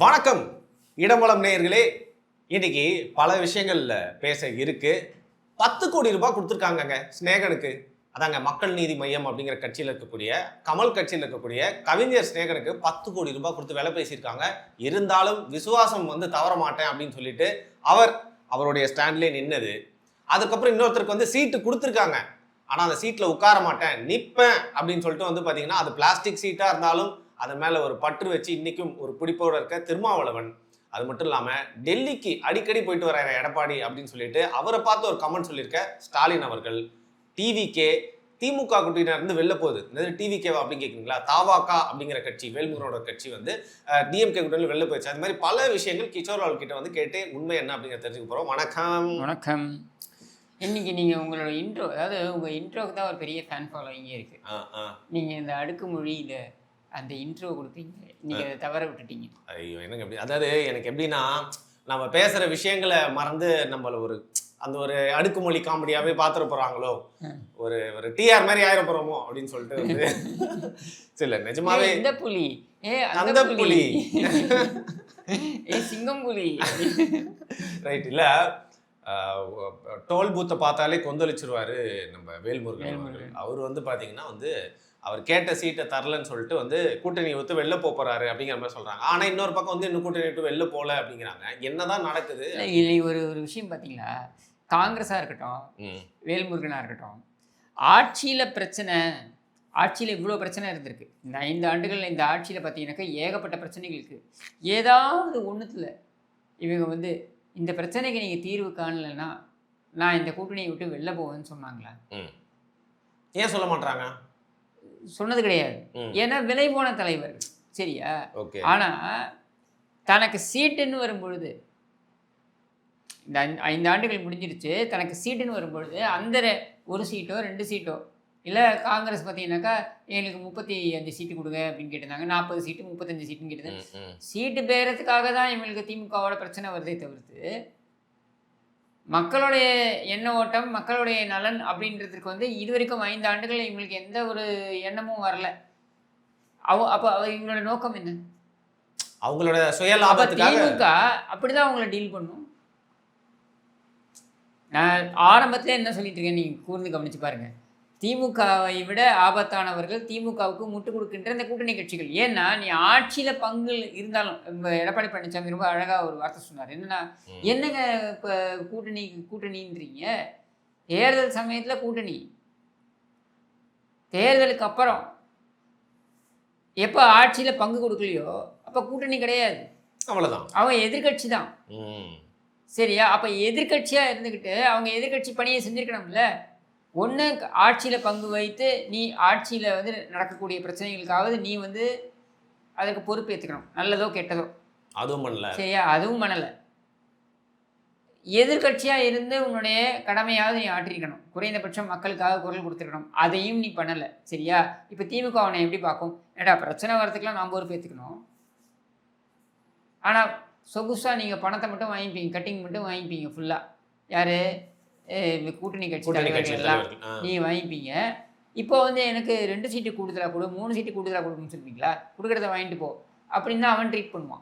வணக்கம் இடமலம் நேயர்களே. இன்னைக்கு பல விஷயங்கள்ல பேச இருக்கு. 10 கோடி ரூபாய் கொடுத்துருக்காங்க ஸ்நேகனுக்கு. அதாங்க மக்கள் நீதி மையம் அப்படிங்கிற கட்சியில் இருக்கக்கூடிய கமல் கட்சியில் இருக்கக்கூடிய கவிஞர் ஸ்நேகனுக்கு 10 கோடி ரூபாய் கொடுத்து வேலை பேசியிருக்காங்க. இருந்தாலும் விசுவாசம் தவற மாட்டேன் அப்படின்னு சொல்லிட்டு அவருடைய ஸ்டாண்ட்லேயே நின்னது. அதுக்கப்புறம் இன்னொருத்தருக்கு சீட்டு கொடுத்துருக்காங்க. ஆனால் அந்த சீட்டில் உட்கார மாட்டேன், நிற்பேன் அப்படின்னு சொல்லிட்டு பார்த்தீங்கன்னா அது பிளாஸ்டிக் சீட்டாக இருந்தாலும் அது மேலே ஒரு பற்று வச்சு இன்னைக்கும் ஒரு பிடிப்போடு இருக்க திருமாவளவன். அது மட்டும் இல்லாமல் டெல்லிக்கு அடிக்கடி போயிட்டு வர எடப்பாடி அப்படின்னு சொல்லிட்டு அவரை பார்த்து ஒரு கமெண்ட் சொல்லியிருக்க ஸ்டாலின் அவர்கள். டிவிகே திமுக கூட்டணியில இருந்து வெளில போகுது. டிவிகேவா அப்படின்னு கேட்குறீங்களா? தாவாக்கா அப்படிங்கிற கட்சி, வேல்முருகனோட கட்சி டிஎம்கே கூட்டணியில் வெளில போயிடுச்சு. அது மாதிரி பல விஷயங்கள் கிஷோர் ராவல் கிட்ட கேட்டு உண்மை என்ன அப்படிங்கிறத தெரிஞ்சுக்க போகிறோம். வணக்கம். வணக்கம். இன்னைக்கு நீங்கள் உங்களோட இன்ட்ரோ, அதாவது உங்கள் இன்ட்ரோக்கு தான் ஒரு பெரிய ஃபேன் ஃபாலோவிங்கே இருக்குது. நீங்கள் இந்த அடுக்குமொழியில் அந்த இன்ட்ரோ கொடுத்தீங்க, நீங்கள் அதை தவற விட்டுட்டீங்க. ஐயோ, எனக்கு எப்படி, அதாவது எனக்கு எப்படின்னா நம்ம பேசுகிற விஷயங்களை மறந்து நம்மள அந்த ஒரு அடுக்குமொழி காமெடியாகவே பார்த்துட போகிறாங்களோ, ஒரு டிஆர் மாதிரி ஆயிர போகிறோமோ அப்படின்னு சொல்லிட்டு சில நிஜமாவே இந்த புலி அந்த புலி சிங்கம் புலி ரைட். இல்லை, டோல் பூத்தை பார்த்தாலே கொந்தளிச்சிருவாரு நம்ம வேல்முருகன். அவர் பார்த்தீங்கன்னா அவர் கேட்ட சீட்டை தரலன்னு சொல்லிட்டு கூட்டணி விட்டு வெளில போறாரு அப்படிங்கிற மாதிரி சொல்றாங்க. ஆனா இன்னொரு பக்கம் இன்னும் கூட்டணி விட்டு வெளில போல அப்படிங்கிறாங்க. என்னதான் நடக்குது? இல்லை, ஒரு விஷயம் பார்த்தீங்களா, காங்கிரஸா இருக்கட்டும், வேல்முருகனா இருக்கட்டும், ஆட்சியில பிரச்சனை, ஆட்சியில் இவ்வளோ பிரச்சனை இருந்திருக்கு. இந்த 5 ஆண்டுகள் இந்த ஆட்சியில் பார்த்தீங்கன்னாக்கா ஏகப்பட்ட பிரச்சனைகள் இருக்குது. ஏதாவது ஒன்றுத்தில் இவங்க இந்த பிரச்சனைக்கு நீங்கள் தீர்வு காணலைன்னா நான் இந்த கூட்டணியை விட்டு வெளில போவேன்னு சொன்னாங்களா? ஏன் சொல்ல மாட்டாங்க? சொன்னது கிடையாது. ஏன்னா விலை போன தலைவர், சரியா? ஆனால் தனக்கு சீட்டுன்னு வரும்பொழுது, இந்த 5 ஆண்டுகள் முடிஞ்சிருச்சு, தனக்கு சீட்டுன்னு வரும்பொழுது அந்த ஒரு சீட்டோ 2 சீட்டோ இல்லை, காங்கிரஸ் பார்த்தீங்கன்னாக்கா எங்களுக்கு 35 சீட்டு கொடுங்க அப்படின்னு கேட்டிருந்தாங்க. 40 சீட்டு 35 சீட்டுன்னு கேட்டிருந்தாங்க. சீட்டு பேரத்துக்காக தான் இவங்களுக்கு திமுகவோட பிரச்சனை வருதே தவிர்த்து மக்களுடைய எண்ண ஓட்டம், மக்களுடைய நலன் அப்படின்றதுக்கு இது வரைக்கும் 5 ஆண்டுகள் இவங்களுக்கு எந்த ஒரு எண்ணமும் வரல. அப்போ இவங்களோட நோக்கம் என்ன? அவங்களோட சுயலாபத்துக்காக திமுக அப்படிதான் அவங்கள டீல் பண்ணும். நான் ஆரம்பத்தில் என்ன சொல்லிட்டு இருக்கேன், நீங்கள் கூர்ந்து கவனிச்சு பாருங்க. திமுகவை விட ஆபத்தானவர்கள் திமுகவுக்கு முட்டு கொடுக்கின்ற இந்த கூட்டணி கட்சிகள். ஏன்னா நீ ஆட்சியில் பங்கு இருந்தாலும், எடப்பாடி பழனிசாமி ரொம்ப அழகாக ஒரு வார்த்தை சொன்னார். என்னங்க இப்போ கூட்டணின்றீங்க, தேர்தல் சமயத்தில் கூட்டணி, தேர்தலுக்கு அப்புறம் எப்போ ஆட்சியில் பங்கு கொடுக்கலையோ அப்போ கூட்டணி கிடையாது, அவ்வளோதான். அவங்க எதிர்கட்சி தான், சரியா? அப்போ எதிர்கட்சியாக இருந்துக்கிட்டு அவங்க எதிர்கட்சி பணியை செஞ்சுருக்கணும்ல. ஒன்று ஆட்சியில் பங்கு வைத்து நீ ஆட்சியில் நடக்கக்கூடிய பிரச்சனைகளுக்காவது நீ அதுக்கு பொறுப்பு ஏற்றுக்கணும், நல்லதோ கெட்டதோ. அதுவும் பண்ணல, சரியா? அதுவும் பண்ணலை. எதிர்கட்சியாக இருந்து உன்னுடைய கடமையாவது நீ ஆற்றிருக்கணும், குறைந்தபட்சம் மக்களுக்காக குரல் கொடுத்துருக்கணும். அதையும் நீ பண்ணலை, சரியா? இப்போ திமுக அவனை எப்படி பார்க்கும்? ஏடா பிரச்சனை வரத்துக்கெலாம் நான் பொறுப்பு ஏற்றுக்கணும், ஆனால் சொகுசாக நீங்கள் பணத்தை மட்டும் வாங்கிப்பீங்க, கட்டிங் மட்டும் வாங்கிப்பீங்க ஃபுல்லாக. யார்? கூட்டணி கட்சி தலைவர்கள்லாம் நீங்கள் வாங்கிப்பீங்க. இப்போ எனக்கு 2 சீட்டு கூடுதலாக கொடு, 3 சீட்டு கூடுதலாக கொடுக்குன்னு சொல்லுவீங்களா? கொடுக்குறத வாங்கிட்டு போ அப்படின்னு தான் அவன் ட்ரீட் பண்ணுவான்.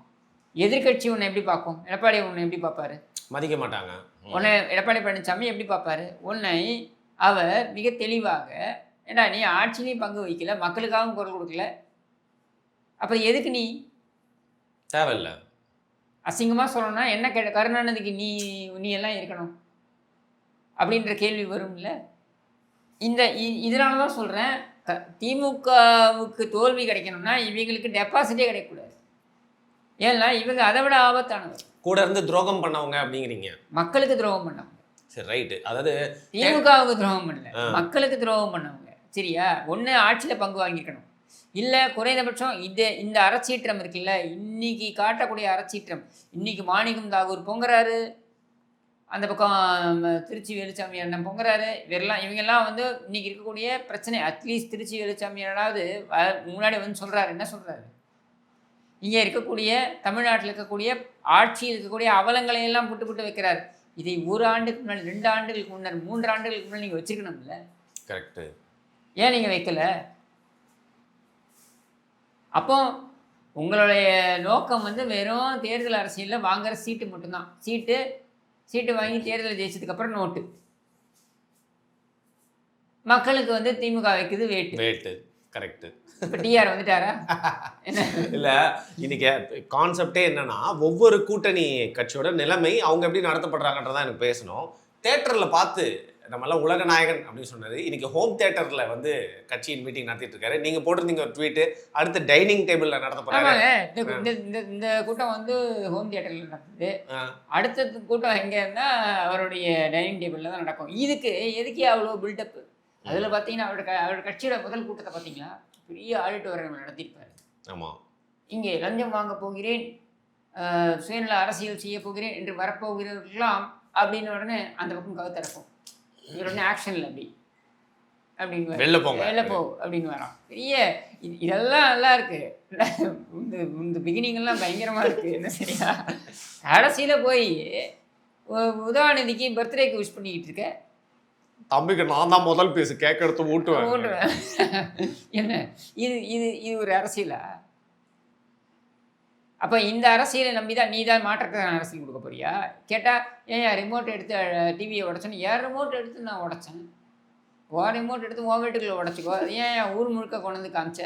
எதிர்கட்சி உன்னை எப்படி பார்க்கும்? எடப்பாடி உன்னை எப்படி பார்ப்பாரு? மதிக்க மாட்டாங்க. உன்னை எடப்பாடி பழனிசாமி எப்படி பார்ப்பாரு? உன்னை அவர் மிக தெளிவாக, ஏன்னா நீ ஆட்சியிலையும் பங்கு வைக்கல, மக்களுக்காகவும் குரல் கொடுக்கல, அப்புறம் எதுக்கு நீ தேவையில்லை? அசிங்கமாக சொல்லணும்னா என்ன கருணாநிதிக்கு நீ எல்லாம் இருக்கணும் அப்படின்ற கேள்வி வரும்ல. இதனால தான் சொல்கிறேன், திமுகவுக்கு தோல்வி கிடைக்கணும்னா இவங்களுக்கு டெபாசிட்டே கிடைக்கக்கூடாது. ஏன்னா இவங்க அதை விட ஆபத்தானவர், கூட இருந்து துரோகம் பண்ணவங்க அப்படிங்கிறீங்க. மக்களுக்கு துரோகம் பண்ணவங்க. சரி, ரைட்டு. அதாவது திமுகவுக்கு துரோகம் பண்ணல, மக்களுக்கு துரோகம் பண்ணவங்க, சரியா? ஒன்று ஆட்சியில் பங்கு வாங்கியிருக்கணும், இல்லை குறைந்தபட்சம் இந்த அறச்சீற்றம் இருக்குல்ல, இன்னைக்கு காட்டக்கூடிய அறச்சீற்றம். இன்னைக்கு மாணிக்கம் தாகூர் பொங்குறாரு, அந்த பக்கம் திருச்சி வேலுச்சாமி அண்ணன் பொங்குறாரு. இவங்கெல்லாம் இன்னைக்கு இருக்கக்கூடிய பிரச்சனை, அட்லீஸ்ட் திருச்சி வேலுச்சாமி அண்ணாவது முன்னாடி சொல்கிறாரு. என்ன சொல்கிறாரு? இங்கே இருக்கக்கூடிய தமிழ்நாட்டில் இருக்கக்கூடிய ஆட்சியில் இருக்கக்கூடிய அவலங்களையெல்லாம் புட்டு வைக்கிறார். இதை 1 ஆண்டுக்கு முன்னாடி, 2 ஆண்டுகளுக்கு முன்னாடி, 3 ஆண்டுகளுக்கு முன்னாடி நீங்கள் வச்சுக்கணும்ல. கரெக்டு. ஏன் நீங்கள் வைக்கல? அப்போ உங்களுடைய நோக்கம் வந்து வெறும் தேர்தல் அரசியலில் வாங்குற சீட்டு மட்டும்தான். சீட்டு வாங்கி தேர்தலை ஜெயிச்சதுக்கப்புறம் நோட்டு. மக்களுக்கு வந்து திமுக வைக்குது வேட்டு. கரெக்ட். இப்போ டிஆர் வந்துட்டாரா? என்ன இல்ல, இன்னைக்கு கான்செப்டே என்னன்னா, ஒவ்வொரு கூட்டணி கட்சியோட நிலைமை அவங்க எப்படி நடத்தப்படுறாங்கன்றதான் எனக்கு பேசணும். தேட்டர்ல பார்த்து நம்மளாம் உலக நாயகன் அப்படின்னு சொன்னாரு. இன்னைக்கு ஹோம் தியேட்டர்ல வந்து கட்சியின் மீட்டிங் நடத்திட்டு இருக்காரு. நீங்க போட்டிருந்தீங்க ஒரு ட்வீட், அடுத்து டைனிங் டேபிள்ல நடத்தப்படுறாங்க. ஆமாங்க. இந்த கூட்டம் வந்து ஹோம் தியேட்டர்ல நடக்குது. அடுத்த கூட்டம் எங்கன்னா அவருடைய டைனிங் டேபிள்ல தான் நடக்கும். எதுக்கு அவ்வளோ பில்டப்? அதுல பாத்தீங்கன்னா அவரோட கட்சியோட முதல் கூட்டத்தை பாத்தீங்களா, பெரிய ஆடிட்டோரியம் நடத்திருப்பாரு. ஆமா. இங்கே லஞ்சம் வாங்க போகிறேன், சுயநல அரசியல் செய்ய போகிறேன் என்று வரப்போகிறவர்களாம் அப்படின்னு உடனே அந்த பக்கம் கவுத்திறக்கும். இவர் உடனே ஆக்ஷன்ல அப்படின்னு வெளில போ அப்படின்னு வரான். பெரிய இதெல்லாம் நல்லா இருக்கு. இந்த பிகினிங் எல்லாம் பயங்கரமா இருக்கு. என்ன சரியா, கடைசியில போய் உதயநிதிக்கு பர்த்டேக்கு விஷ் பண்ணிக்கிட்டு இருக்க. தம்பிக்கு நான் தான் முதல் பேசு கேட்க எடுத்து ஊட்டுவேன். என்ன இது ஒரு அரசியலா? அப்போ இந்த அரசியலை நம்பி தான் நீ தான் மாற்றத்துக்கான அரசியல் கொடுக்க போறியா? கேட்டால் ஏன் ரிமோட் எடுத்து டிவியை உடச்சேன்னு, ஏன் ரிமோட் எடுத்து நான் உடச்சேன், ரிமோட் எடுத்து உன் வீட்டுக்குள்ள உடச்சிக்கோ, ஏன் ஊர் முழுக்க கொண்டு வந்து காமிச்ச?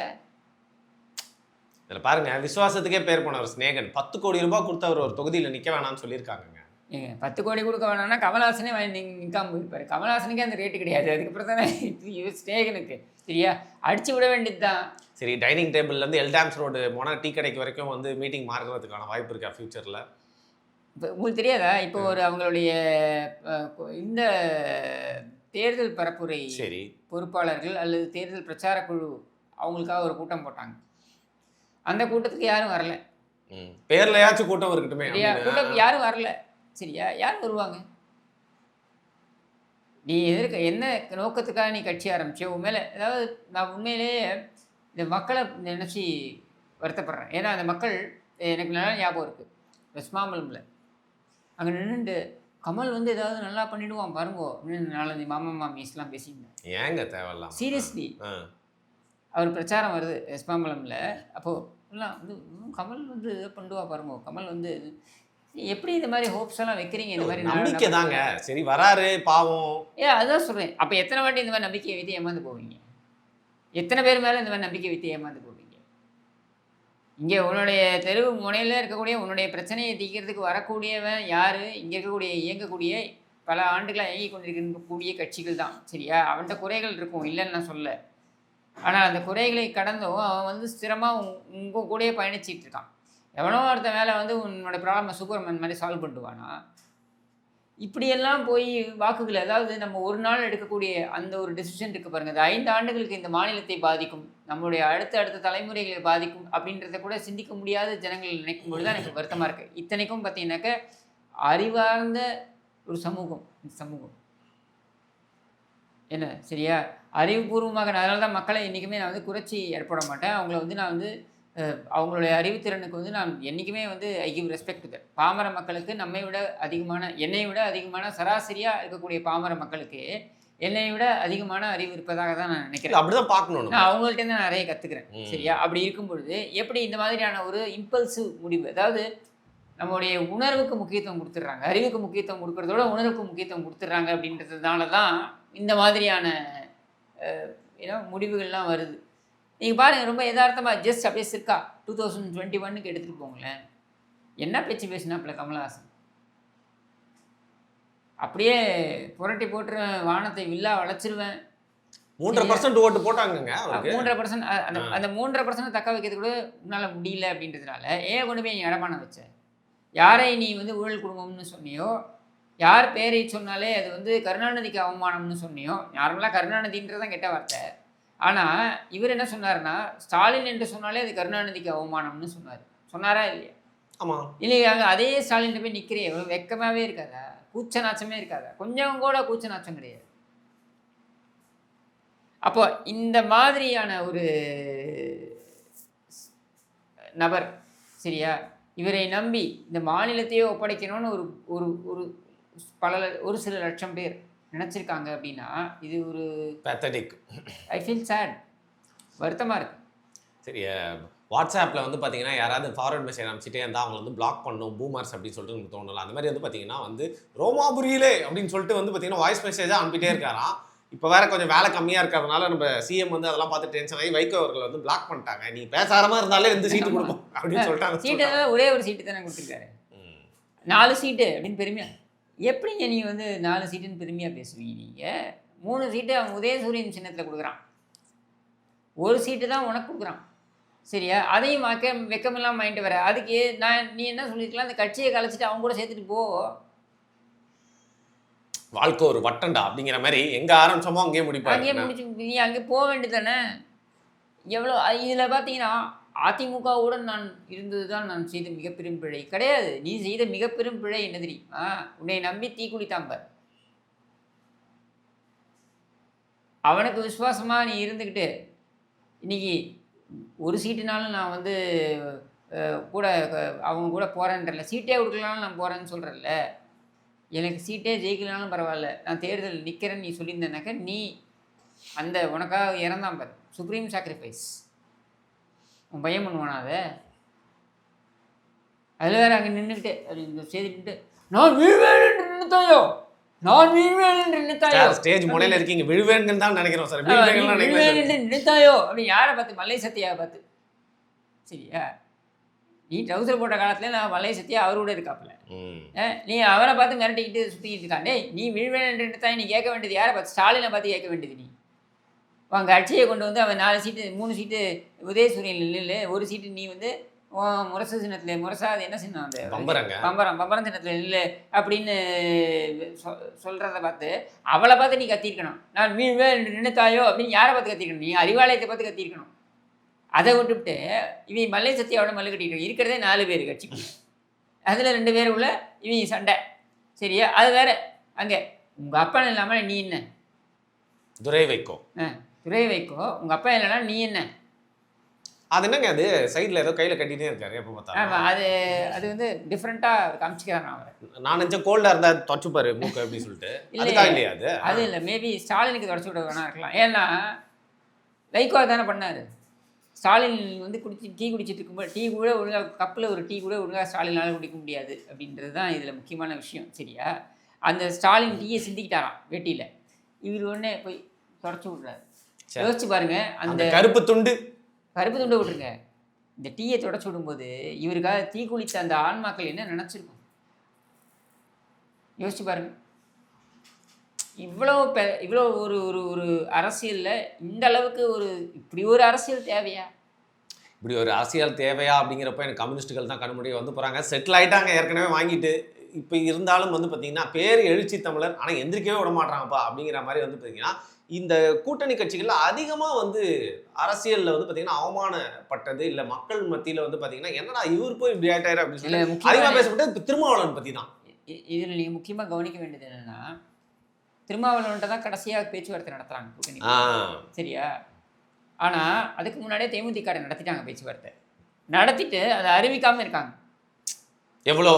இதில் பாருங்க, விசுவாசத்துக்கே பேர் போனவர் ஸ்நேகன் 10 கோடி ரூபாய் கொடுத்தவர் ஒரு தொகுதியில் நிற்க வேணாம்னு சொல்லியிருக்காங்க. 10 கோடி கொடுக்க வேணாம்னா கமல்ஹாசனே நிற்காம போயிருப்பாரு. கமல்ஹாசனுக்கே அந்த ரேட்டு கிடையாது. அதுக்கப்புறம் தானே ஸ்நேகனுக்கு சரியா அடிச்சு விட வேண்டியது தான். சரி, டைனிங் டேபிள்லேருந்து எல்டாம்ஸ் ரோடு போனால் டீ கடைக்கு வரைக்கும் வந்து மீட்டிங் மாறுறதுக்கான வாய்ப்பு இருக்கா ஃபியூச்சரில்? இப்போ உங்களுக்கு தெரியாதா, இப்போ ஒரு அவங்களுடைய இந்த தேர்தல் பரப்புரை சரி பொறுப்பாளர்கள் அல்லது தேர்தல் பிரச்சார குழு அவங்களுக்காக ஒரு கூட்டம் போட்டாங்க. அந்த கூட்டத்துக்கு யாரும் வரல. பேர்லையாச்சும் கூட்டம் இருக்கட்டுமே. கூட்டம் யாரும் வரல. சரியா, யார் வருவாங்க? நீ என்ன நோக்கத்துக்காக நீ கட்சி ஆரம்பிச்ச? உன் மேலே அதாவது நான் உண்மையிலேயே இந்த மக்களை நினச்சி வருத்தப்படுறேன். ஏன்னா அந்த மக்கள் எனக்கு நல்லா ஞாபகம் இருக்குது. வெஸ்மாம்பலமில் அங்கே நின்றுட்டு கமல் வந்து ஏதாவது நல்லா பண்ணிடுவான் பாருங்கோ அப்படின்னு 4-5 மாமா மாமிஸ்லாம் பேசியிருந்தேன். ஏங்க தேவையில்லாம் சீரியஸ்லி அவர் பிரச்சாரம் வருது வெஸ்மாம்பலமில். அப்போது எல்லாம் வந்து கமல் வந்து பண்ணுவா பாருங்கோ, கமல் வந்து எப்படி இந்த மாதிரி ஹோப்ஸ் எல்லாம் வைக்கிறீங்க? இந்த மாதிரி நம்பிக்கை தாங்க. சரி வராரு பாவம். அதான் சொல்கிறேன். அப்போ எத்தனை வாட்டி இந்த மாதிரி நம்பிக்கையை வைத்து ஏமாந்து போவீங்க? எத்தனை பேர் மேலே இந்த மாதிரி நம்பிக்கை வைத்து ஏமாந்து போவீங்க? இங்கே உன்னுடைய தெருவு முனையில் இருக்கக்கூடிய உன்னுடைய பிரச்சனையை தீர்க்கிறதுக்கு வரக்கூடியவன் யார்? இங்கே இருக்கக்கூடிய இயங்கக்கூடிய பல ஆண்டுகளாக இயங்கி கொண்டிருக்கக்கூடிய கட்சிகள் தான். சரியா, அவன்கிட்ட குறைகள் இருக்கும், இல்லைன்னு நான் சொல்ல. ஆனால் அந்த குறைகளை கடந்தும் அவன் வந்து ஸ்திரமாக உங்கள் கூடயே பயணிச்சிட்டு இருக்கான். எவனோ ஒருத்த வேலை வந்து உன்னோட ப்ராப்ளமை சூப்பர்மேன் மாதிரி சால்வ் பண்ணுவானா? இப்படியெல்லாம் போய் வாக்குகள், அதாவது நம்ம ஒரு நாள் எடுக்கக்கூடிய அந்த ஒரு டெசிஷன் இருக்குது பாருங்கள், அது 5 ஆண்டுகளுக்கு இந்த மாநிலத்தை பாதிக்கும், நம்மளுடைய அடுத்த தலைமுறைகளை பாதிக்கும் அப்படின்றத கூட சிந்திக்க முடியாத ஜனங்கள் நினைக்கும் பொழுது தான் எனக்கு வருத்தமாக இருக்குது. இத்தனைக்கும் பார்த்தீங்கன்னாக்க அறிவார்ந்த ஒரு சமூகம் இந்த சமூகம் என்ன சரியா, அறிவுபூர்வமாக. அதனால தான் மக்களை என்றைக்குமே நான் வந்து குறைச்சி ஏற்பட மாட்டேன். அவங்கள வந்து நான் வந்து அவங்களுடைய அறிவுத்திறனுக்கு வந்து நான் என்றைக்குமே வந்து I give respect to that. பாமர மக்களுக்கு என்னை விட அதிகமான சராசரியாக இருக்கக்கூடிய பாமர மக்களுக்கு என்னை விட அதிகமான அறிவு இருப்பதாக தான் நான் நினைக்கிறேன். அப்படிதான் பார்க்கணும். நான் அவங்கள்ட்ட நான் நிறைய கற்றுக்கிறேன். சரியா, அப்படி இருக்கும் பொழுது எப்படி இந்த மாதிரியான ஒரு இம்பல்சிவ் முடிவு, அதாவது நம்மளுடைய உணர்வுக்கு முக்கியத்துவம் கொடுத்துட்றாங்க, அறிவுக்கு முக்கியத்துவம் கொடுக்குறதோட உணர்வுக்கு முக்கியத்துவம் கொடுத்துட்றாங்க. அப்படின்றதுனால தான் இந்த மாதிரியான முடிவுகள்லாம் வருது. நீங்கள் பாருங்கள், ரொம்ப யதார்த்தமாக ஜஸ்ட் அப்படியே சிற்கா 2021க்கு எடுத்துகிட்டு போங்களேன். என்ன பேச்சு பேசினாப்புல கமல்ஹாசன்? அப்படியே புரட்டி போட்டுருவேன், வானத்தை வில்லா வளைச்சிருவேன். 3% ஓட்டு போட்டாங்கங்க. 3% அந்த 3% தக்க வைக்கிறது கூட உன்னால் முடியல அப்படின்றதுனால ஏன் கொண்டு போய் நீ அடமானம் வச்ச? யாரை நீ வந்து ஊழல் குடும்பம்னு சொன்னியோ, யார் பேரை சொன்னாலே அது வந்து கருணாநிதிக்கு அவமானம்னு சொன்னியோ, நார்மலாக கருணாநிதின்றதான் கெட்ட வார்த்தை. ஆனால் இவர் என்ன சொன்னார்னா, ஸ்டாலின் என்று சொன்னாலே அது கருணாநிதிக்கு அவமானம்னு சொன்னாரா இல்லையா? ஆமாம். இல்லையா, அதே ஸ்டாலின் போய் நிற்கிறே, வெக்கமாகவே இருக்காதா? கூச்ச நாச்சமே இருக்காதா? கொஞ்சம் கூட கூச்ச நாச்சம் கிடையாது. அப்போ இந்த மாதிரியான ஒரு நபர் சரியா, இவரை நம்பி இந்த மாநிலத்தையே ஒப்படைக்கணும்னு ஒரு சில லட்சம் பேர் நினச்சிருக்காங்க அப்படின்னா இது ஒரு பேத்தடிக். ஐ ஃபீல் சேட், வருத்தமாக இருக்கு. சரி, வாட்ஸ்அப்பில் வந்து பார்த்தீங்கன்னா யாராவது ஃபார்வர்ட் மெசேஜ் அனுப்பிச்சிட்டே இருந்தால் அவங்க வந்து பிளாக் பண்ணணும் பூமர்ஸ் அப்படின்னு சொல்லிட்டு உங்களுக்கு தோணலாம். அந்த மாதிரி வந்து பார்த்தீங்கன்னா வந்து ரோமாபுரியிலே அப்படின்னு சொல்லிட்டு வந்து பார்த்தீங்கன்னா வாய்ஸ் மெசேஜாக அனுப்பிட்டே இருக்காராம். இப்போ வேற கொஞ்சம் வேலை கம்மியாக இருக்கிறதுனால நம்ம சிஎம் வந்து அதெல்லாம் பார்த்து டென்ஷன் ஆகி வைகோ அவர்கள் வந்து பிளாக் பண்ணிட்டாங்க. நீ பேசாரமாக இருந்தாலே இந்த சீட்டு கொடுப்போம் அப்படின்னு சொல்லிட்டாங்க. சீட்டு ஒரே ஒரு சீட்டு தானே கொடுத்துருக்காரு. 4 சீட்டு அப்படின்னு பெருமையா எப்படிங்க நீ வந்து 4 சீட்டுன்னு பெருமையாக பேசுவீங்க? நீங்கள் 3 சீட்டு அவன் உதயசூரியன் சின்னத்தில் கொடுக்குறான், 1 சீட்டு தான் உனக்கு கொடுக்குறான். சரியா? அதையும் வெக்கமெல்லாம் வாங்கிட்டு வர. அதுக்கு நீ என்ன சொல்லியிருக்கலாம், அந்த கட்சியை கலைச்சிட்டு அவங்க கூட சேர்த்துட்டு போ. வாழ்க்கை ஒரு வட்டண்டா அப்படிங்கிற மாதிரி எங்கே ஆரம்பிச்சோமோ அங்கேயே முடிச்சு நீ அங்கே போக வேண்டியது தானே. எவ்வளோ இதில் பார்த்தீங்கன்னா அதிமுகவுடன் நான் இருந்தது தான் நான் செய்த மிகப்பெரும் பிழை கிடையாது. நீ செய்த மிகப்பெரும் பிழை என்ன தெரியுமா? உன்னை நம்பி தீக்குளித்தாம்பர் அவனுக்கு விசுவாசமாக நீ இருந்துக்கிட்டு இன்னைக்கு 1 சீட்டுனாலும் நான் வந்து கூட அவங்க கூட போகிறேன்றல, சீட்டே கொடுக்கலாலும் நான் போகிறேன்னு சொல்கிறல்ல. எனக்கு சீட்டே ஜெயிக்கலாலும் பரவாயில்ல, நான் தேர்தல் நிற்கிறேன்னு நீ சொல்லியிருந்தேனாக்க நீ அந்த உனக்காக இறந்தான் பார், சுப்ரீம் சாக்ரிஃபைஸ். உன் பையன் பண்ணுவானா அதை? அதில் வேறு அங்கே நின்றுக்கிட்டு அது இந்த செய்தி நின்றுட்டு நான் வீழ்வேன் என்று நினைத்தாயோ, நான் வீழ்வேன் என்று நினைத்தாயோ, ஸ்டேஜ் முனையில் இருக்கீங்க விழுவேன்னு தான் நினைக்கிறோம் சார். வீழ்வேன் என்று நினைத்தாயோ அப்படின்னு யாரை பார்த்து? மல்லை சத்தியாவை பார்த்து. சரியா? நீ ட்ரௌசர் போட்ட காலத்துல நான் மல்லை சத்தியா அவரோட இருக்காப்புல. நீ அவரை பார்த்து மிரட்டிக்கிட்டு சுற்றிக்கிட்டு இருக்கான். டேய் நீ வீழ்வேன் என்று நினைத்தாய், நீ கேட்க வேண்டியது யாரை பார்த்து? ஸ்டாலினை பார்த்து கேட்க வேண்டியது. நீ அவங்க கட்சியை கொண்டு வந்து அவன் 4 சீட்டு 3 சீட்டு உதயசூரியன் இல்லை, 1 சீட்டு நீ வந்து முரசு சின்னத்தில், முரசா அது என்ன சின்னம், அந்த பம்பரம் சின்னத்தில் இல்லை அப்படின்னு சொல்கிறத பார்த்து அவளை பார்த்து நீ கத்திருக்கணும். நான் வீழ்வேன் நினைத்தாயோ அப்படின்னு யாரை பார்த்து கத்திருக்கணும்? நீ அறிவாலயத்தை பார்த்து கத்திருக்கணும். அதை விட்டுவிட்டு இவன் மல்லை சத்தியாவோட மல்லு கட்டிட்டு இருக்கிறதே 4 பேர் கட்சிக்கு, அதில் 2 பேர் உள்ள இவன் சண்டை. சரியா? அது வேற. அங்கே உங்கள் அப்பா இல்லாமல் நீ என்ன? துரை வைக்கோ உங்கள் அப்பா இல்லைன்னா நீ என்ன? அது என்னங்க அது சைடில் ஏதோ கையில் கட்டிகிட்டே இருக்காரு எப்போ பார்த்தா. ஆமாம், அது வந்து டிஃப்ரெண்ட்டாக காமிச்சிக்கிறாங்க. அவரை நான் நினச்சேன் கோல்டாக இருந்தால் தொடச்சுப்பாரு மூக்கு அப்படின்னு சொல்லிட்டு. இல்லையா? அது இல்லை, மேபி ஸ்டாலினுக்கு தொடச்சி விட வேணா இருக்கலாம். ஏன்னா வைகோ தானே பண்ணார். ஸ்டாலின் வந்து டீ குடிச்சிட்டு இருக்கும்போது டீ கூட ஒழுங்காக கப்பில் ஒரு டீ கூட ஒழுங்காக ஸ்டாலினால் குடிக்க முடியாது அப்படின்றது தான் இதில் முக்கியமான விஷயம். சரியா? அந்த ஸ்டாலின் டீயை சிந்திக்கிட்டாராம் வேட்டியில். இவர் உடனே போய் தொடச்சி விட்றாரு. யோசிச்சு பாருங்க, அந்த கருப்பு துண்டை விட்டுருங்க, இந்த டீயை தொடச்சி விடும்போது இவருக்காக தீ குளித்த அந்த ஆன்மாக்கள் என்ன நினச்சிருக்கும்? யோசிச்சு பாருங்க. இவ்வளோ ஒரு ஒரு ஒரு அரசியலில் இந்த அளவுக்கு இப்படி ஒரு அரசியல் தேவையா? இப்படி ஒரு அரசியல் தேவையா அப்படிங்கிறப்ப எனக்கு கம்யூனிஸ்ட்டுகள் தான் கண்முடிய வந்து போகிறாங்க. செட்டில் ஆகிட்டாங்க ஏற்கனவே வாங்கிட்டு. இப்போ இருந்தாலும் வந்து பார்த்தீங்கன்னா பேர் எழுச்சி தமிழர், ஆனால் எந்திரிக்கவே விட மாட்டாங்கப்பா அப்படிங்கிற மாதிரி வந்து பார்த்தீங்கன்னா இந்த கூட்டணி கட்சிகளில் அதிகமாக வந்து அரசியலில் வந்து பார்த்தீங்கன்னா அவமானப்பட்டது இல்லை மக்கள் மத்தியில் வந்து பார்த்தீங்கன்னா என்னடா இவர் போய் இப்படி ஆயிட்டாரு அப்படின்னு சொல்லி அதிகமாக பேசப்பட்டது திருமாவளவன் பற்றி தான். இதில் நீங்கள் முக்கியமாக கவனிக்க வேண்டியது என்னென்னா, திருமாவளவன்ட்ட தான் கடைசியாக பேச்சுவார்த்தை நடத்துகிறாங்க கூட்டணி. சரியா? ஆனால் அதுக்கு முன்னாடியே தேமுதிக நடத்திட்டாங்க பேச்சுவார்த்தை. நடத்திட்டு அதை அறிவிக்காமல் இருக்காங்க. எவ்வளோ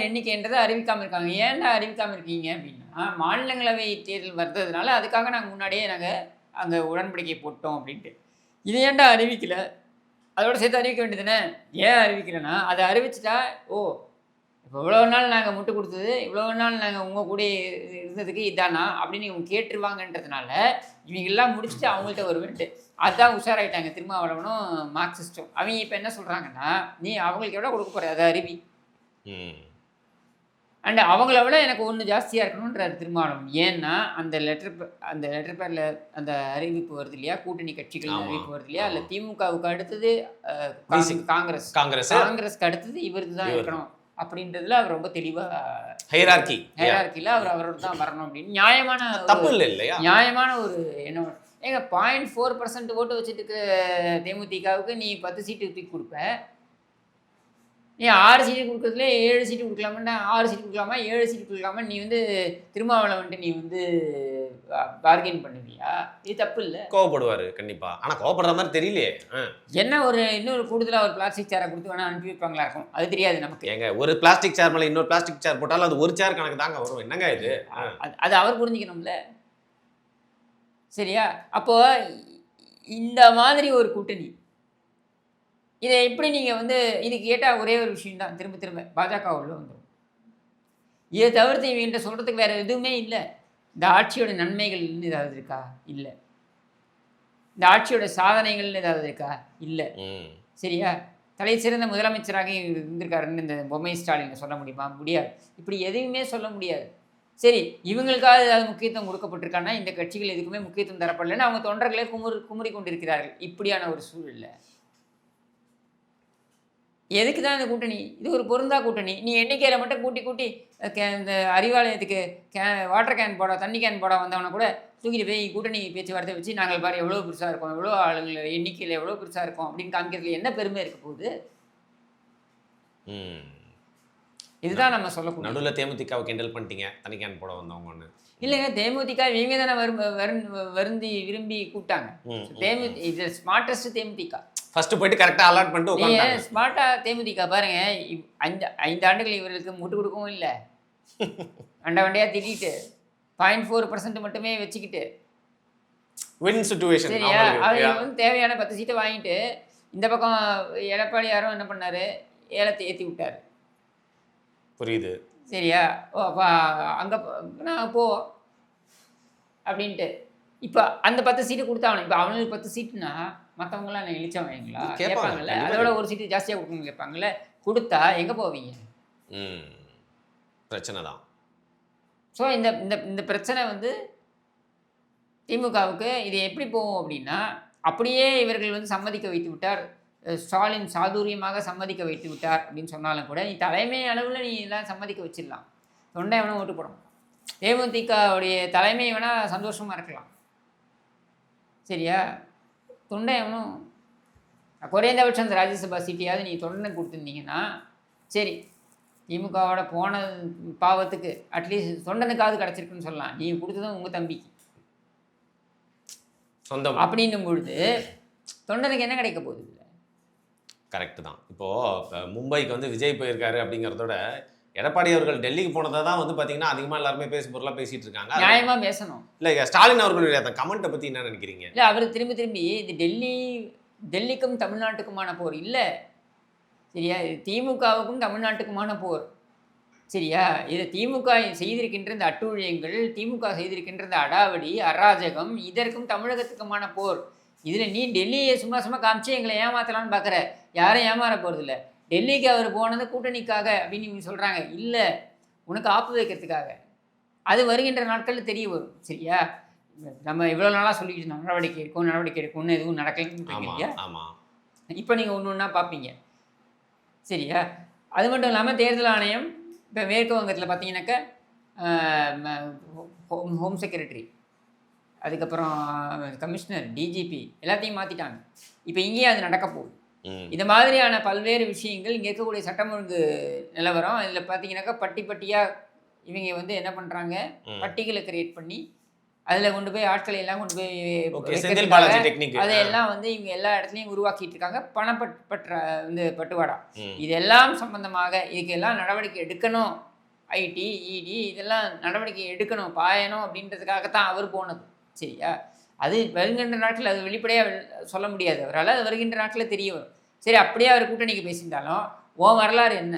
எண்ணிக்கைன்றதை அறிவிக்காமல் இருக்காங்க. ஏன்டா அறிவிக்காமல் இருக்கீங்க அப்படின்னா, மாநிலங்களவை தேர்தல் வர்றதுனால அதுக்காக நாங்கள் முன்னாடியே அங்கே உடன்படிக்கை போட்டோம் அப்படின்ட்டு. இது ஏன்டா அறிவிக்கலை? அதோட சேர்த்து அறிவிக்க வேண்டியதுன்னு. ஏன் அறிவிக்கலைன்னா, அதை அறிவிச்சிட்டா இப்போ இவ்வளோ நாள் நாங்கள் முட்டு கொடுத்தது, இவ்வளோ நாள் நாங்கள் உங்கள் கூட இருந்ததுக்கு இதானா அப்படின்னு இவங்க கேட்டுருவாங்கன்றதுனால இவங்கெல்லாம் முடிச்சுட்டு அவங்கள்ட்ட வருவேன்ட்டு அதுதான் உஷாராயிட்டாங்க திருமாவளவனும் மார்க்சிஸ்டும். அவங்க இப்போ என்ன சொல்கிறாங்கன்னா, நீ அவங்களுக்கு எவ்வளோ கொடுக்க போகிற அதை அறிவி, அண்ட் அவங்கள விட எனக்கு ஒன்று ஜாஸ்தியாக இருக்கணுன்றார் திருமாவளவன். ஏன்னா அந்த லெட்டர் பேரில் அந்த அறிவிப்பு வருது இல்லையா, கூட்டணி கட்சிகள் அறிவிப்பு வருது இல்லையா, அதில் திமுகவுக்கு அடுத்தது காங்கிரஸ்க்கு அடுத்தது இவருக்கு தான் இருக்கணும் அப்படின்றதுல அவர் ரொம்ப தெளிவாக ஹைரார்க்கியில் அவரோட தான் வரணும் அப்படின்னு நியாயமான தப்பு இல்லை இல்லையா, நியாயமான ஒரு எண்ணம். ஏங்க 0.4% ஓட்டு வச்சுட்டு இருக்க தேமுதிகவுக்கு நீ 10 சீட்டு தூக்கி கொடுப்ப, நீ 6 சீட்டு கொடுக்கறதுல 7 சீட்டு கொடுக்கலாமா, 6 சீட்டு கொடுக்கலாமா, 7 சீட்டு கொடுக்கலாமா, நீ வந்து திருமாவளவன்ட்டு நீ வந்து பார்கெயின் பண்ணுவியா? இது தப்பு இல்லை. கோவப்படுவார் கண்டிப்பா, ஆனால் கோவப்படுற மாதிரி தெரியலையே. என்ன இன்னொரு கூடுதலாக ஒரு பிளாஸ்டிக் சேரை கொடுத்து வேணா அனுப்பி வைப்பாங்களா இருக்கும், அது தெரியாது நமக்கு. ஏங்க ஒரு பிளாஸ்டிக் சேர் மேலே இன்னொரு பிளாஸ்டிக் சேர் போட்டாலும் அது ஒரு சேர் கணக்கு தாங்க வரும். என்னங்க இது? அது அவர் புரிஞ்சுக்கணும்ல. சரியா? அப்போ இந்த மாதிரி ஒரு கூட்டணி இதை எப்படி நீங்கள் வந்து இதுக்கு கேட்டால் ஒரே ஒரு விஷயம் தான், திரும்ப திரும்ப பாஜக உள்ள வந்துடும். இதை தவிர்த்து இவங்கள்ட்ட சொல்கிறதுக்கு வேறு எதுவுமே இல்லை. இந்த ஆட்சியோட நன்மைகள்னு ஏதாவது இருக்கா? இல்லை. இந்த ஆட்சியோட சாதனைகள்னு ஏதாவது இருக்கா? இல்லை. சரியா? தலை சிறந்த முதலமைச்சராக இவர் இருந்திருக்காருன்னு இந்த பொம்மை ஸ்டாலினை சொல்ல முடியுமா? முடியாது. இப்படி எதையுமே சொல்ல முடியாது. சரி, இவங்களுக்காக ஏதாவது முக்கியத்துவம் கொடுக்கப்பட்டிருக்கான்னா, இந்த கட்சிகள் எதுக்குமே முக்கியத்துவம் தரப்படலைன்னு அவங்க தொண்டர்களே குமுறி கொண்டிருக்கிறார்கள். இப்படியான ஒரு சூழல்ல எதுக்கு தான் இந்த கூட்டணி? இது ஒரு பொருந்தா கூட்டணி. நீ எண்ணிக்கையில மட்டும் கூட்டி இந்த அறிவாலயத்துக்கு வாட்டர் கேன் போட, தண்ணி கேன் போட வந்தவன கூட தூக்கிட்டு போய் கூட்டணி பேச்சுவார்த்தை வச்சு, நாங்கள் பாரு எவ்வளோ பெருசா இருக்கோம், எவ்வளோ ஆளுங்க எண்ணிக்கையில் எவ்வளோ பெருசா இருக்கோம் அப்படின்னு காமிக்கிறதுல என்ன பெருமை இருக்க போகுது? இதுதான் நம்ம சொல்லக்கூடிய. நடுவில் தேமுதிகவை கிண்டல் பண்ணிட்டீங்க, தண்ணி கேன் போட வந்தவங்கன்னு. இல்லைங்க, தேமுதிக இவங்க தானே வருந்தி விரும்பி கூப்பிட்டாங்க. இது ஸ்மார்ட்டஸ்ட் தேமுதிக. ஃபர்ஸ்ட் போயிட்டு கரெக்டாக அலாட் பண்ணிட்டு உட்கார்ந்தாங்க. ஸ்மார்ட்டாக தேமுதிக பாருங்க, 5 ஆண்டுகள் இவர்களுக்கு முட்டு கொடுக்கவும் இல்லை, வண்டியாக திட்டிட்டு 0.4% மட்டுமே வச்சுக்கிட்டு வின் சிச்சுவேஷன். சரியா? அது வந்து தேவையான 10 சீட்டை வாங்கிட்டு இந்த பக்கம் எடப்பாடி யாரும் என்ன பண்ணாரு, ஏலத்தை ஏற்றி விட்டார். புரியுது. சரியா? ஓ அப்போ அங்கே நான் போ அப்படின்ட்டு இப்போ அந்த 10 சீட்டு கொடுத்தாகணும். இப்போ அவனுக்கு 10 சீட்டுனா மற்றவங்களாம் என்ன இழிச்சவங்களா கேட்பாங்கல்ல, அதோட ஒரு சீட்டு ஜாஸ்தியாக கொடுக்கணும்னு கேட்பாங்கல்ல. கொடுத்தா எங்கே போவீங்க? பிரச்சனை தான். ஸோ இந்த இந்த இந்த பிரச்சனை வந்து திமுகவுக்கு இது எப்படி போகும் அப்படின்னா, அப்படியே இவர்கள் வந்து சம்மதிக்க வைத்து விட்டார், ஸ்டாலின் சாதுரியமாக சம்மதிக்க வைத்து விட்டார் அப்படின்னு சொன்னாலும் கூட, நீ தலைமை அளவில் நீ எல்லாம் சம்மதிக்க வச்சிடலாம், தொண்டை வேணால் ஓட்டு போடணும். தேமுதிகவுடைய தலைமை வேணால் சந்தோஷமாக இருக்கலாம். சரியா? தொண்டை எவனும் குறைந்தபட்சம் அந்த ராஜ்யசபா சீட்டையாவது நீ தொண்டனை கொடுத்துருந்தீங்கன்னா சரி, திமுகவோட போன பாவத்துக்கு அட்லீஸ்ட் தொண்டனுக்காவது கிடச்சிருக்குன்னு சொல்லலாம். நீ கொடுத்ததும் உங்கள் தம்பிக்கு சொந்தம் அப்படின்னும் பொழுது தொண்டனுக்கு என்ன கிடைக்க போகுது? இல்லை, கரெக்டு தான். இப்போது மும்பைக்கு வந்து விஜய் போயிருக்காரு அப்படிங்கிறதோட எடப்பாடி அவர்கள் டெல்லிக்கு போனதை தான் வந்து பார்த்தீங்கன்னா அதிகமாக எல்லாருமே பொருளாக பேசிகிட்டு இருக்காங்க. நியாயமாக பேசணும். இல்லை, ஸ்டாலின் அவர்களுடைய அந்த கமெண்ட்டை பற்றி என்ன நினைக்கிறீங்க? இல்லை, அவர் திரும்பி இது டெல்லிக்கும் தமிழ்நாட்டுக்குமான போர் இல்லை. சரியா? இது திமுகவுக்கும் தமிழ்நாட்டுக்குமான போர். சரியா? இது திமுக செய்திருக்கின்ற இந்த அட்டூழியங்கள், திமுக செய்திருக்கின்ற இந்த அடாவடி அராஜகம், இதற்கும் தமிழகத்துக்குமான போர். இதில் நீ டெல்லியை சும்மா காமிச்சு எங்களை ஏமாத்தலான்னு பார்க்குற. யாரும் ஏமாற போகிறதில்ல. டெல்லிக்கு அவர் போனது கூட்டணிக்காக அப்படின்னு இவங்க சொல்கிறாங்க. இல்லை, உனக்கு ஆப்பு வைக்கிறதுக்காக. அது வருகின்ற நாட்களில் தெரிய வரும். சரியா? நம்ம இவ்வளோ நாளாக சொல்லிக்கிட்டு நடவடிக்கை எடுக்கும்னு எதுவும் நடக்கலைன்னு. இப்போ நீங்கள் ஒன்று ஒன்றா பார்ப்பீங்க. சரியா? அது மட்டும் இல்லாமல் தேர்தல் ஆணையம் இப்போ மேற்கு வங்கத்தில் பார்த்தீங்கன்னாக்கா ஹோம் செக்ரட்டரி, அதுக்கப்புறம் கமிஷனர், டிஜிபி எல்லாத்தையும் மாற்றிட்டாங்க. இப்போ இங்கேயும் அது நடக்க போகுது. இந்த மாதிரியான பல்வேறு விஷயங்கள் இங்கே இருக்கக்கூடிய சட்டம் ஒழுங்கு நிலவரம். இதில் பார்த்தீங்கன்னாக்கா பட்டியாக இவங்க வந்து என்ன பண்ணுறாங்க, பட்டிகளை கிரியேட் பண்ணி அதில் கொண்டு போய் ஆட்களை எல்லாம் கொண்டு போய் அதையெல்லாம் வந்து இவங்க எல்லா இடத்துலையும் உருவாக்கிட்டு இருக்காங்க. பட்டுவாடா. இதெல்லாம் சம்பந்தமாக இதுக்கெல்லாம் நடவடிக்கை எடுக்கணும். ஐடி, இடி இதெல்லாம் நடவடிக்கை எடுக்கணும், பாயணும் அப்படின்றதுக்காகத்தான் அவர் போனது. சரியா? அது வருகின்ற நாட்கள் அது வெளிப்படையாக சொல்ல முடியாது அவரால். அது வருகின்ற நாட்களில் தெரிய வரும். சரி, அப்படியே அவர் கூட்டணிக்கு பேசியிருந்தாலும் உன் வரலாறு என்ன?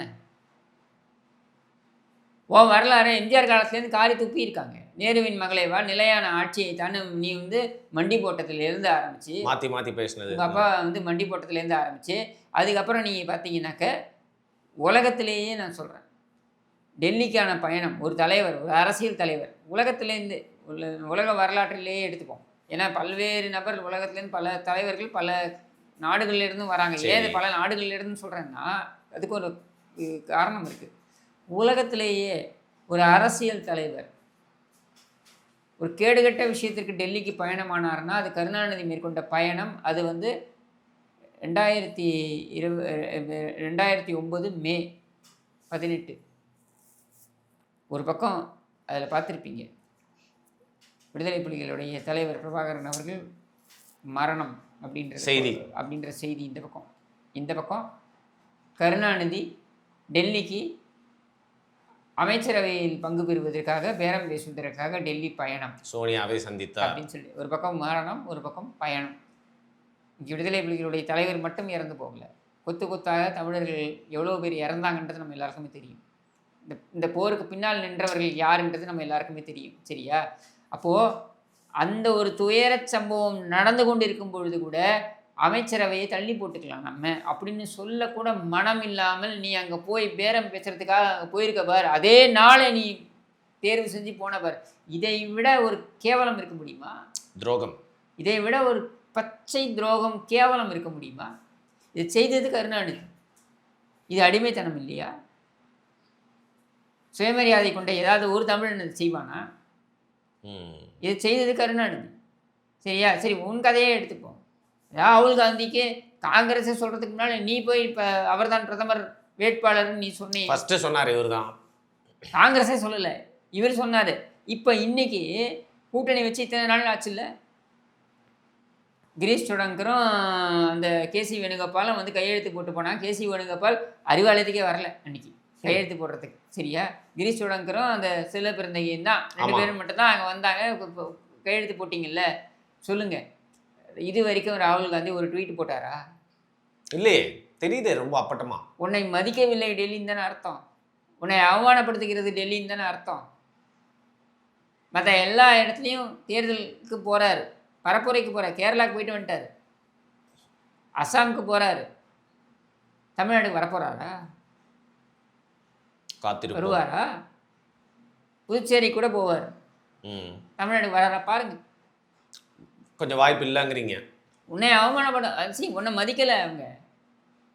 உன் வரலாறு எம்ஜிஆர் காலத்துலேருந்து காரி துப்பி இருக்காங்க. நேருவின் மகளேவா, நிலையான ஆட்சியை தானே நீ வந்து மண்டி போட்டத்துலேருந்து ஆரம்பிச்சு மாற்றி பேசினது. உங்கள் அப்பா வந்து மண்டி போட்டத்துலேருந்து ஆரம்பித்து அதுக்கப்புறம் நீங்கள் பார்த்தீங்கன்னாக்க உலகத்திலேயே நான் சொல்கிறேன், டெல்லிக்கான பயணம் ஒரு தலைவர், ஒரு அரசியல் தலைவர் உலகத்திலேருந்து உலக வரலாற்றிலேயே எடுத்துப்போம். ஏன்னா பல்வேறு நபர் உலகத்துலேருந்து பல தலைவர்கள் பல நாடுகள்லேருந்தும் வராங்க. ஏது பல நாடுகள்லேருந்து சொல்கிறேன்னா அதுக்கு ஒரு காரணம் இருக்குது. உலகத்திலேயே ஒரு அரசியல் தலைவர் ஒரு கேடுகட்ட விஷயத்திற்கு டெல்லிக்கு பயணமானார்னா அது கருணாநிதி மேற்கொண்ட பயணம். அது வந்து 2009 மே 18. ஒரு பக்கம் அதில் பார்த்துருப்பீங்க, விடுதலை புலிகளுடைய தலைவர் பிரபாகரன் அவர்கள் மரணம் அப்படின்ற செய்தி இந்த பக்கம் கருணாநிதி டெல்லிக்கு அமைச்சரவையில் பங்கு பெறுவதற்காக பேரம் பேசுவதற்காக டெல்லி பயணம், சோனியாவை சந்தித்தார் அப்படின்னு சொல்லி ஒரு பக்கம் மரணம், ஒரு பக்கம் பயணம். விடுதலை புலிகளுடைய தலைவர் மட்டும் இறந்து போகல, கொத்து கொத்தாக தமிழர்கள் எவ்வளோ பேர் இறந்தாங்கன்றது நம்ம எல்லாருக்குமே தெரியும். இந்த போருக்கு பின்னால் நின்றவர்கள் யாருன்றது நம்ம எல்லாருக்குமே தெரியும். சரியா? அப்போது அந்த ஒரு துயர சம்பவம் நடந்து கொண்டு இருக்கும் பொழுது கூட அமைச்சரவையை தள்ளி போட்டுக்கலாம் நம்ம அப்படின்னு சொல்லக்கூட மனம் இல்லாமல் நீ அங்கே போய் பேரம் பேசுறதுக்காக அங்கே போயிருக்க பார், அதே நாளை நீ தேர்வு செஞ்சு போன பார். இதை விட ஒரு கேவலம் இருக்க முடியுமா? துரோகம். இதை விட ஒரு பச்சை துரோகம் கேவலம் இருக்க முடியுமா? இது செய்தது கருணாநிதி. இது அடிமைத்தனம் இல்லையா? சுயமரியாதை கொண்ட ஏதாவது ஒரு தமிழன் இது செய்வானா? இது செய்தது கருணாநிதி. சரியா? சரி, உன் கதையே எடுத்துப்போம். ராகுல் காந்திக்கு காங்கிரஸை சொல்றதுக்கு முன்னாடி நீ போய் இப்போ அவர் தான் பிரதமர் வேட்பாளர்னு நீ சொன்னீங்க. ஃபர்ஸ்ட் சொன்னார் இவர் தான், காங்கிரஸே சொல்லலை, இவர் சொன்னார். இப்போ இன்னைக்கு கூட்டணி வச்சு இத்தனை நாள் ஆச்சு இல்லை? கிரீஷ் சோடங்கரும் அந்த கேசி வேணுகோபாலும் வந்து கையெழுத்து போட்டு போனாங்க. கேசி வேணுகோபால் அறிவாலயத்துக்கே வரல அன்னைக்கு கையெழுத்து போடுறதுக்கு. சரியா? கிரீஷ் சோடங்கரும் அந்த செல்ல பிறந்தகையும் தான், 2 பேரும் மட்டும்தான் அங்கே வந்தாங்க. கையெழுத்து போட்டிங்கல்ல, சொல்லுங்கள். இது வரைக்கும் ராகுல் காந்தி ஒரு ட்வீட் போட்டாரா? இல்லையே. தெரியுது ரொம்ப அப்பட்டமா. உன்னை மதிக்கவில்லை டெல்லின்னு தானே அர்த்தம். உன்னை அவமானப்படுத்துகிறது டெல்லின்னு தானே அர்த்தம். மற்ற எல்லா இடத்துலையும் தேர்தலுக்கு போகிறாரு, பரப்புரைக்கு போகிறார். கேரளாவுக்கு போயிட்டு வந்துட்டார், அஸ்ஸாமுக்கு போகிறாரு. தமிழ்நாட்டுக்கு வரப்போகிறாரா? காத்திருப்போம். வருவாரா? புதுச்சேரி கூட போவார். தமிழ்நாட்டுக்கு வராரா? பாருங்க. கொஞ்சம் வாய்ப்பு இல்லைங்கிறீங்க. உன்னை அவமானப்பட உன்னை மதிக்கலை அவங்க.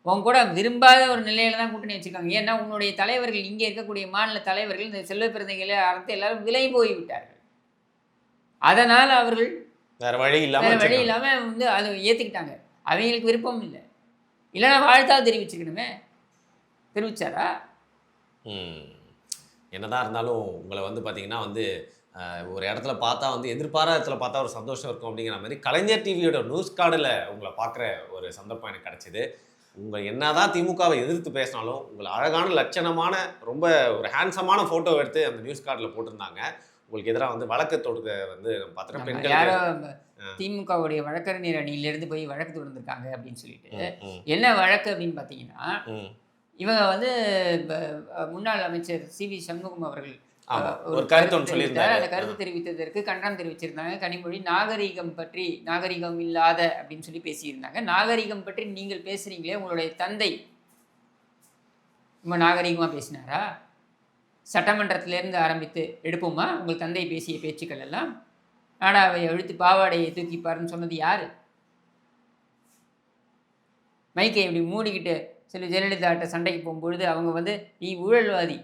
உன் கூட விரும்பாத ஒரு நிலையில தான் கூட்டணி வச்சுருக்காங்க. ஏன்னா உன்னுடைய தலைவர்கள், இங்கே இருக்கக்கூடிய மாநில தலைவர்கள், இந்த செல்வ பிறந்தகளை ஆரம்பித்து எல்லாரும் விலை போய்விட்டார்கள். அதனால் அவர்கள் வேறு வழி இல்லாமல் வந்து அதை ஏற்றுக்கிட்டாங்க. அவங்களுக்கு விருப்பம் இல்லை. இல்லைன்னா வாழ்த்தாவது தெரிவிச்சுக்கணுமே. தெரிவிச்சாரா? என்னதான் இருந்தாலும் உங்களை வந்து பார்த்தீங்கன்னா வந்து ஒரு இடத்துல பார்த்தா வந்து எதிர்பாராத இடத்துல பார்த்தா ஒரு சந்தோஷம் இருக்கும் அப்படிங்கிற மாதிரி கலைஞர் டிவியோட நியூஸ் கார்டில் உங்களை பார்க்குற ஒரு சந்தர்ப்பம் எனக்கு கிடச்சிது. உங்கள் என்னதான் திமுகவை எதிர்த்து பேசினாலும் உங்களை அழகான லட்சணமான ரொம்ப ஒரு ஹேண்ட்ஸமான ஃபோட்டோ எடுத்து அந்த நியூஸ் கார்டில் போட்டிருந்தாங்க. உங்களுக்கு எதிராக வந்து வழக்கு தொடுக்க வந்து பார்த்தோன்னா பெண்கள் யாரோ திமுகவுடைய வழக்கறிஞர் அணியிலிருந்து போய் வழக்கு தொடர்ந்துருக்காங்க அப்படின்னு சொல்லிட்டு. என்ன வழக்கு அப்படின்னு பார்த்தீங்கன்னா, இவங்க வந்து முன்னாள் அமைச்சர் CV சண்முகம் அவர்கள் ஒரு கருத்து சொல்லியிருந்தார். அந்த கருத்து தெரிவித்ததற்கு கண்டனம் தெரிவிச்சிருந்தாங்க. கனிமொழி நாகரிகம் இல்லாத அப்படின்னு சொல்லி பேசியிருந்தாங்க. நாகரிகம் பற்றி நீங்கள் பேசுறீங்களே, உங்களுடைய தந்தை ரொம்ப நாகரிகமாக பேசினாரா? சட்டமன்றத்திலேருந்து ஆரம்பித்து எடுப்போமா உங்கள் தந்தை பேசிய பேச்சுக்கள் எல்லாம்? நாடாவை அழுத்து பாவாடையை தூக்கிப்பாருன்னு சொன்னது யாரு? மைக்கை இப்படி மூடிக்கிட்டு சில ஜெயலலிதாட்ட சண்டைக்கு போகும்பொழுது அவங்க வந்து நீ ஊழல்வாதி,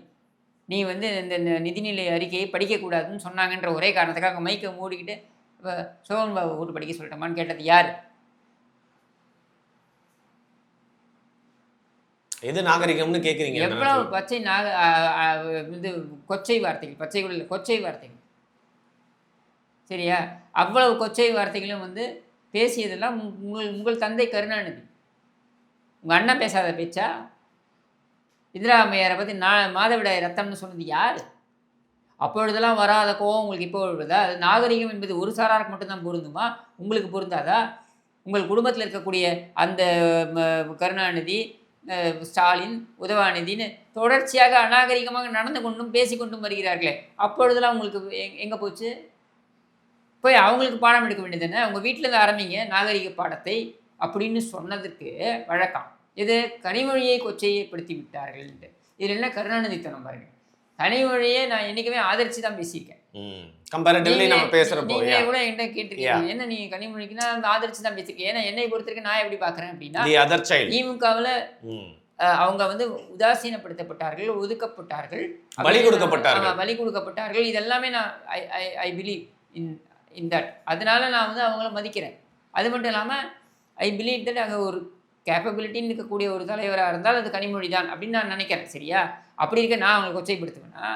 நீ வந்து இந்த நிதிநிலை அறிக்கையை படிக்கக்கூடாதுன்னு சொன்னாங்கன்ற ஒரே காரணத்துக்காக மைக்கை மூடிக்கிட்டு சோழன் பாபு ஓட்டு படிக்க சொல்லிட்டோமான்னு கேட்டது யார்? எது நாகரிகம்னு கேட்குறீங்க? எவ்வளவு பச்சை இது கொச்சை வார்த்தைகள், பச்சைகள் கொச்சை வார்த்தைகள். சரியா? அவ்வளவு கொச்சை வார்த்தைகளும் வந்து பேசியதெல்லாம் உங்கள் தந்தை கருணாநிதி. உங்கள் அண்ணன் பேசாத பேச்சா? இந்திரா அம்மையாரை பற்றி மாதவிடாய் ரத்தம்னு சொன்னது யார்? அப்பொழுதெல்லாம் வராத கோவம் உங்களுக்கு இப்போ வருதா? அது நாகரிகம் என்பது ஒரு சாராருக்கு மட்டும்தான் பொருந்துமா? உங்களுக்கு பொருந்தாதா? உங்கள் குடும்பத்தில் இருக்கக்கூடிய அந்த கருணாநிதி, ஸ்டாலின், உதவாநிதின்னு தொடர்ச்சியாக அநாகரிகமாக நடந்து கொண்டும் பேசிக்கொண்டும் வருகிறார்களே, அப்பொழுதெல்லாம் உங்களுக்கு எங்கே போச்சு? போய் அவங்களுக்கு பாடம் எடுக்க வேண்டியதுன்னு உங்கள் வீட்டிலேருந்து ஆரம்பிங்க நாகரிக பாடத்தை அப்படின்னு சொன்னதுக்கு வழக்கம். இது கனிமொழியை கொச்சையைப்படுத்தி விட்டார்கள்ன்ட்டு. இதில் என்ன கருணாநிதித்தனம் பாருங்க. கனிமொழியை நான் என்றைக்குமே ஆதரித்து தான் பேசியிருக்கேன். கம்பேரிட்டிவ்லி நம்ம பேசுகிறப்போ நீங்கள் கூட என்கிட்ட கேட்டிருக்கீங்க, என்ன நீங்கள் கனிமொழிக்கு நான் ஆதரித்து தான் பேசியிருக்கேன். ஏன்னா என்னை பொறுத்திருக்கு நான் எப்படி பார்க்குறேன் அப்படின்னா, திமுகவில் அவங்க வந்து உதாசீனப்படுத்தப்பட்டார்கள், ஒதுக்கப்பட்டார்கள், பலி கொடுக்கப்பட்டார்கள். இதெல்லாமே நான் ஐ பிலீவ் இன் தட். அதனால நான் வந்து அவங்கள மதிக்கிறேன். அது மட்டும் இல்லாமல் ஐ பிலீவ் தட் அங்கே ஒரு கேப்பபிலிட்டின்னு இருக்கக்கூடிய ஒரு தலைவராக இருந்தால் அது கனிமொழி தான் அப்படின்னு நான் நினைக்கிறேன். சரியா? அப்படி இருக்க நான் அவங்களை கொச்சைப்படுத்துவேன்னா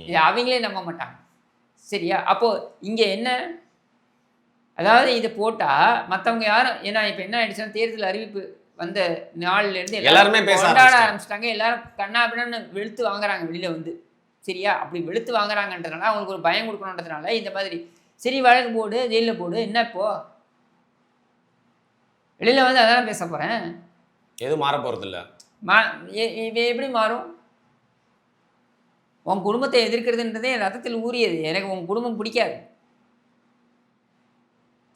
இது அவங்களே நம்ப மாட்டாங்க. சரியா? அப்போது இங்கே என்ன, அதாவது இதை போட்டால் மற்றவங்க யாரும், ஏன்னா இப்போ என்ன ஆயிடுச்சுன்னா தேர்தல் அறிவிப்பு வந்த நாள்லேருந்து எல்லாருமே கொண்டாட ஆரம்பிச்சிட்டாங்க. எல்லாரும் கண்ணாபின்னு வெளுத்து வாங்குறாங்க வெளியில் வந்து. சரியா? அப்படி வெளுத்து வாங்குறாங்கன்றதுனால அவங்களுக்கு ஒரு பயம் கொடுக்கணுன்றதுனால இந்த மாதிரி சரி வழக்கு போடு, ஜெயிலில் போடு, என்ன இப்போ வெளியில் வந்து அதான் பேச போகிறேன். எதுவும் மாற போறது இல்ல. மா இது எப்படி மாறும்? உன் குடும்பத்தை எதிர்க்கிறதுன்றதே என் ரத்தத்தில் ஊறியது. எனக்கு உன் குடும்பம் பிடிக்காது.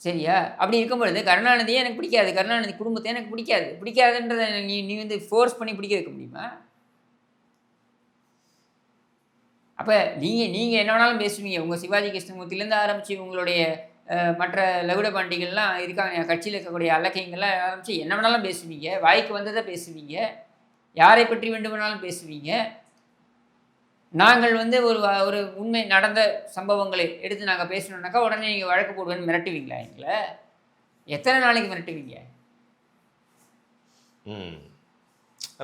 சரியா? அப்படி இருக்கும் பொழுது கருணாநிதியே எனக்கு பிடிக்காது. கருணாநிதி குடும்பத்தை எனக்கு பிடிக்காது. பிடிக்காதுன்றத நீ நீ வந்து ஃபோர்ஸ் பண்ணி பிடிக்க வைக்க முடியுமா? அப்ப நீங்க நீங்க என்ன வேணாலும் பேசுவீங்க. உங்க சிவாஜி கிருஷ்ணமூர்த்திலேருந்து ஆரம்பிச்சு உங்களுடைய மற்ற லகுட பாண்டிகள்லாம் இருக்காங்க. கட்சியில இருக்கக்கூடிய அல்லக்கைங்கள்லாம் ஆரம்பிச்சு என்ன வேணாலும் பேசுவீங்க. வாய்க்கு வந்தத பேசுவீங்க. யாரை பற்றி வேண்டுமானாலும் பேசுவீங்க. நாங்கள் வந்து ஒரு உண்மை நடந்த சம்பவங்களை எடுத்து நாங்க பேசணும்னாக்கா, உடனே நீங்க வழக்கு போடுவேன்னு மிரட்டுவீங்களா எங்கள? எத்தனை நாளைக்கு மிரட்டுவீங்க? ம்.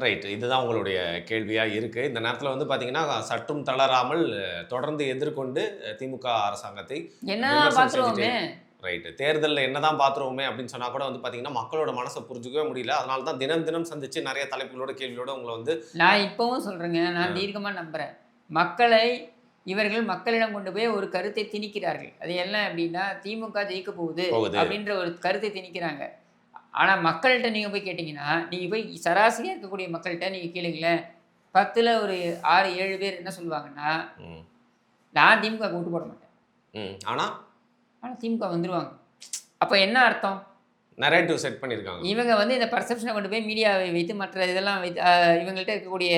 ரைட். இதுதான் உங்களுடைய கேள்வியா இருக்கு. இந்த நேரத்துல வந்து பார்த்தீங்கன்னா, சற்றும் தளராமல் தொடர்ந்து எதிர்கொண்டு திமுக அரசாங்கத்தை என்னதான் விமர்சனம் செஞ்சுட்டே பார்த்துருவோமே! ரைட்டு. தேர்தல்ல என்னதான் பார்த்துருவோமே அப்படின்னு சொன்னா கூட வந்து பார்த்தீங்கன்னா, மக்களோட மனச புரிஞ்சுக்கவே முடியல. அதனால தான் தினம் தினம் சந்திச்சு நெறைய தலைப்புகளோட, கேள்வியோட உங்கள வந்து நான் இப்பவும் சொல்றேங்க. நான் தீர்க்கமா நம்புறேன். மக்களை இவர்கள் மக்களிடம் கொண்டு போய் ஒரு கருத்தை திணிக்கிறார்கள். அது என்ன அப்படின்னா, திமுக ஜெயிக்க போகுது போகுது. அப்படின்ற ஒரு கருத்தை திணிக்கிறாங்க. ஆனா மக்கள்ட்ட நீங்க போய் கேட்டீங்கன்னா, நீங்க போய் சராசரியா இருக்கக்கூடிய மக்கள்ட்ட நீங்க கேளுங்களேன். 10ல ஒரு 6, 7 பேர் என்ன சொல்லுவாங்கன்னா, ம். நான் திமுகவுக்கு ஓட்டு போட மாட்டேன். ம். ஆனா ஆனா திமுக வந்துருவாங்க. அப்ப என்ன அர்த்தம்? நரேட்டிவ் செட் பண்ணியிருக்காங்க. இவங்க வந்து இந்த பர்செப்ஷனை கொண்டு போய் மீடியாவை வைத்து மற்ற இதெல்லாம் வைத்து இவங்கள்ட்ட இருக்கக்கூடிய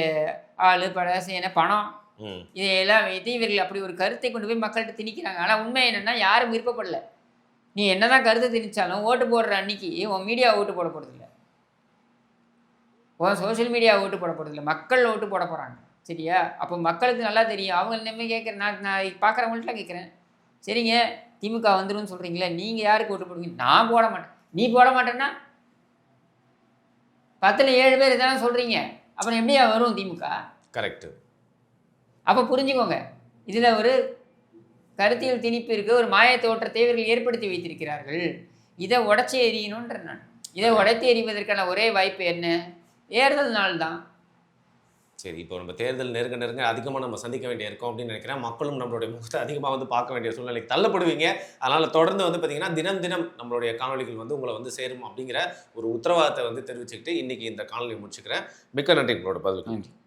ஆளு, சேனை, பணம் ம். இதையெல்லாம் வைத்து இவர்கள் அப்படி ஒரு கருத்தை கொண்டு போய் மக்கள்கிட்ட திணிக்கிறாங்க. ஆனா உண்மை என்னன்னா யாரும் விருப்பப்படல. நீ என்னதான் கருத்தை திணிச்சாலும் ஓட்டு போடுற அன்னைக்கு உன் மீடியா ஓட்டு போட போறதில்ல. உன் சோஷியல் மீடியா ஓட்டு போட போறதில்ல. மக்கள் ஓட்டு போட போறாங்க. சரியா? அப்போ மக்களுக்கு நல்லா தெரியும். அவங்க இனிமே கேட்குறேன். நான் பார்க்குறவங்கள்ட்ட கேட்குறேன். சரிங்க, திமுக வந்துரும்னு சொல்றீங்களே, நீங்க யாருக்கு ஓட்டு போடுவீங்க? நான் போட மாட்டேன். நீ போட மாட்டேன்னா 10ல் 7 பேர் இதெல்லாம் சொல்றீங்க. அப்புறம் எப்படியா வரும் திமுக? கரெக்ட். அப்போ புரிஞ்சுக்கோங்க. இதுல ஒரு கருத்தியல் திணிப்பு இருக்கு. ஒரு மாய தோற்றத்தை இவர்கள் ஏற்படுத்தி வைத்திருக்கிறார்கள். இதை உடைச்சி எறியணுன்ற நான். இதை உடைத்து எறிவதற்கான ஒரே வாய்ப்பு என்ன? தேர்தல் நாள் தான். சரி, இப்போ நம்ம தேர்தல் நெருங்க நெருங்க அதிகமாக நம்ம சந்திக்க வேண்டிய இருக்கோம் அப்படின்னு நினைக்கிறேன். மக்களும் நம்மளுடைய முகத்தை அதிகமாக வந்து பார்க்க வேண்டிய சூழ்நிலைக்கு தள்ளப்படுவீங்க. அதனால தொடர்ந்து வந்து பார்த்தீங்கன்னா, தினம் தினம் நம்மளுடைய காணொளிகள் வந்து உங்களை வந்து சேரும் அப்படிங்கிற ஒரு உத்தரவாதத்தை வந்து தெரிவிச்சுக்கிட்டு இன்னைக்கு இந்த காணொலியை முடிச்சுக்கிறேன். மிக்க நன்றி உங்களோட பதிலுக்கு. நன்றி.